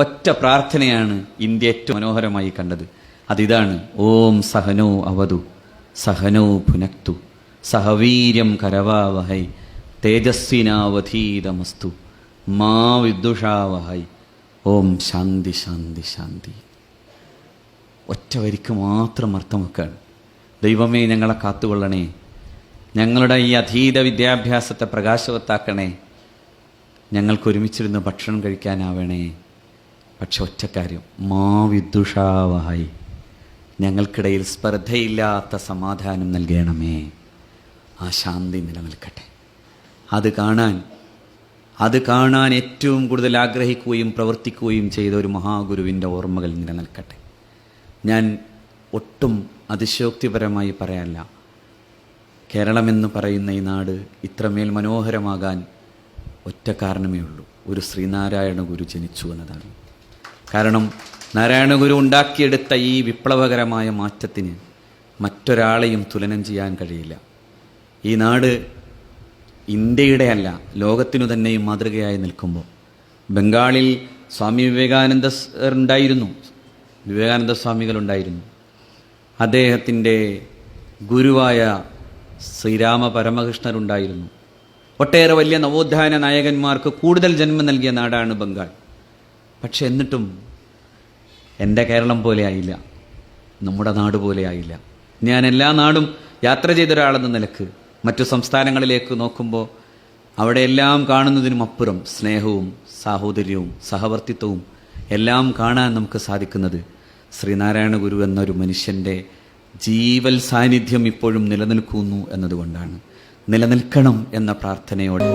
ഒറ്റ പ്രാർത്ഥനയാണ് ഇന്ത്യ ഏറ്റവും മനോഹരമായി കണ്ടത്. അതിതാണ്: ഓം സഹനോ അവതു സഹനോ ഭുനക്തു സഹവീര്യം കരവാവഹൈ തേജസ്വിനാവധീതമസ്തു മാ വിദ്ദുഷാവഹൈ ഓം ശാന്തി ശാന്തി ശാന്തി. ഒറ്റ വരിക്ക് മാത്രം അർത്ഥം വെക്കാണ്. ദൈവമേ, ഞങ്ങളെ കാത്തുകൊള്ളണേ, ഞങ്ങളുടെ ഈ അധീത വിദ്യാഭ്യാസത്തെ പ്രകാശവത്താക്കണേ, ഞങ്ങൾക്ക് ഒരുമിച്ചിരുന്ന് ഭക്ഷണം കഴിക്കാനാവണേ. പക്ഷെ ഒറ്റക്കാര്യം, മാ വിദ്ദുഷാവഹൈ, ഞങ്ങൾക്കിടയിൽ സ്പർദ്ധയില്ലാത്ത സമാധാനം നൽകണമേ. ആ ശാന്തി നിലനിൽക്കട്ടെ. അത് കാണാൻ ഏറ്റവും കൂടുതൽ ആഗ്രഹിക്കുകയും പ്രവർത്തിക്കുകയും ചെയ്ത ഒരു മഹാഗുരുവിൻ്റെ ഓർമ്മകൾ നിലനിൽക്കട്ടെ. ഞാൻ ഒട്ടും അതിശയോക്തിപരമായി പറയല്ല, കേരളമെന്ന് പറയുന്ന ഈ നാട് ഇത്രമേൽ മനോഹരമാകാൻ ഒറ്റ കാരണമേ ഉള്ളൂ: ഒരു ശ്രീനാരായണ ഗുരു ജനിച്ചു എന്നതാണ്. കാരണം നാരായണ ഗുരു ഉണ്ടാക്കിയെടുത്ത ഈ വിപ്ലവകരമായ മാറ്റത്തിന് മറ്റൊരാളെയും തുലനം ചെയ്യാൻ കഴിയില്ല. ഈ നാട് ഇന്ത്യയുടെ അല്ല, ലോകത്തിനു തന്നെയും മാതൃകയായി നിൽക്കുമ്പോൾ ബംഗാളിൽ സ്വാമി വിവേകാനന്ദ സ്വാമികളുണ്ടായിരുന്നു. അദ്ദേഹത്തിൻ്റെ ഗുരുവായ ശ്രീരാമ പരമകൃഷ്ണരുണ്ടായിരുന്നു. ഒട്ടേറെ വലിയ നവോത്ഥാന നായകന്മാർക്ക് കൂടുതൽ ജന്മം നൽകിയ നാടാണ് ബംഗാൾ. പക്ഷെ എന്നിട്ടും എൻ്റെ കേരളം പോലെ ആയില്ല, നമ്മുടെ നാട് പോലെ ആയില്ല. ഞാൻ എല്ലാ നാടും യാത്ര ചെയ്തൊരാളെന്ന നിലക്ക് മറ്റു സംസ്ഥാനങ്ങളിലേക്ക് നോക്കുമ്പോൾ അവിടെയെല്ലാം കാണുന്നതിനും അപ്പുറം സ്നേഹവും സാഹോദര്യവും സഹവർത്തിത്വവും എല്ലാം കാണാൻ നമുക്ക് സാധിക്കുന്നത് ശ്രീനാരായണ ഗുരു എന്നൊരു മനുഷ്യൻ്റെ ജീവൽ സാന്നിധ്യം ഇപ്പോഴും നിലനിൽക്കുന്നു എന്നതുകൊണ്ടാണ്. നിലനിൽക്കണം എന്ന പ്രാർത്ഥനയോടെ